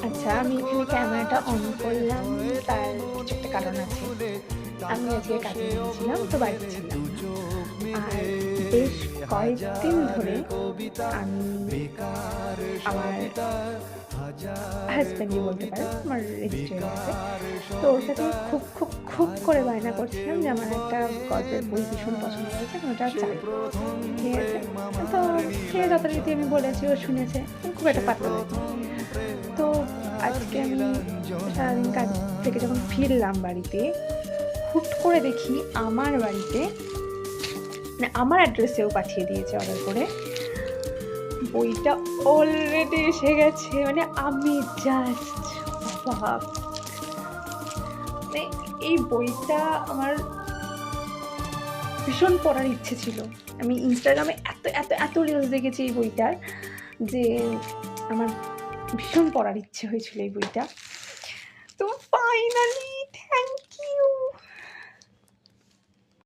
আচ্ছা, আমি এখানে ক্যামেরাটা অন করলাম, তার কিছু একটা কারণ আছে। আমি আজকে কাজে গিয়েছিলাম, তো বাড়িতে ছিলাম না। আর বেশ কয়েকদিন ধরে আমি আমার হাসব্যান্ডই বলতে পারেন, আমার রেজিস্ট্রি হয়ে গেছে। তো ওর কাছে খুব করে বায়না করছিলাম যে আমার একটা গল্পের বই ভীষণ পছন্দ হয়েছে, আমি ওটা চাই। ঠিক আছে? তো সে যথারীতি আমি বলেছি, ও শুনেছে। খুব একটা পাত্তা দেয়নি। তো আজকে আমি সারাদিন কাজ থেকে যখন ফিরলাম বাড়িতে, হুট করে দেখি আমার বাড়িতে, মানে আমার অ্যাড্রেসেও পাঠিয়ে দিয়েছে অর্ডার করে। বইটা অলরেডি এসে গেছে। মানে আমি জাস্ট অবাক! মানে এই বইটা আমার ভীষণ পড়ার ইচ্ছে ছিল। আমি ইনস্টাগ্রামে এত রিলস দেখেছি এই বইটার, যে আমার ভীষণ পড়ার ইচ্ছে হয়েছিল এই বইটা। তো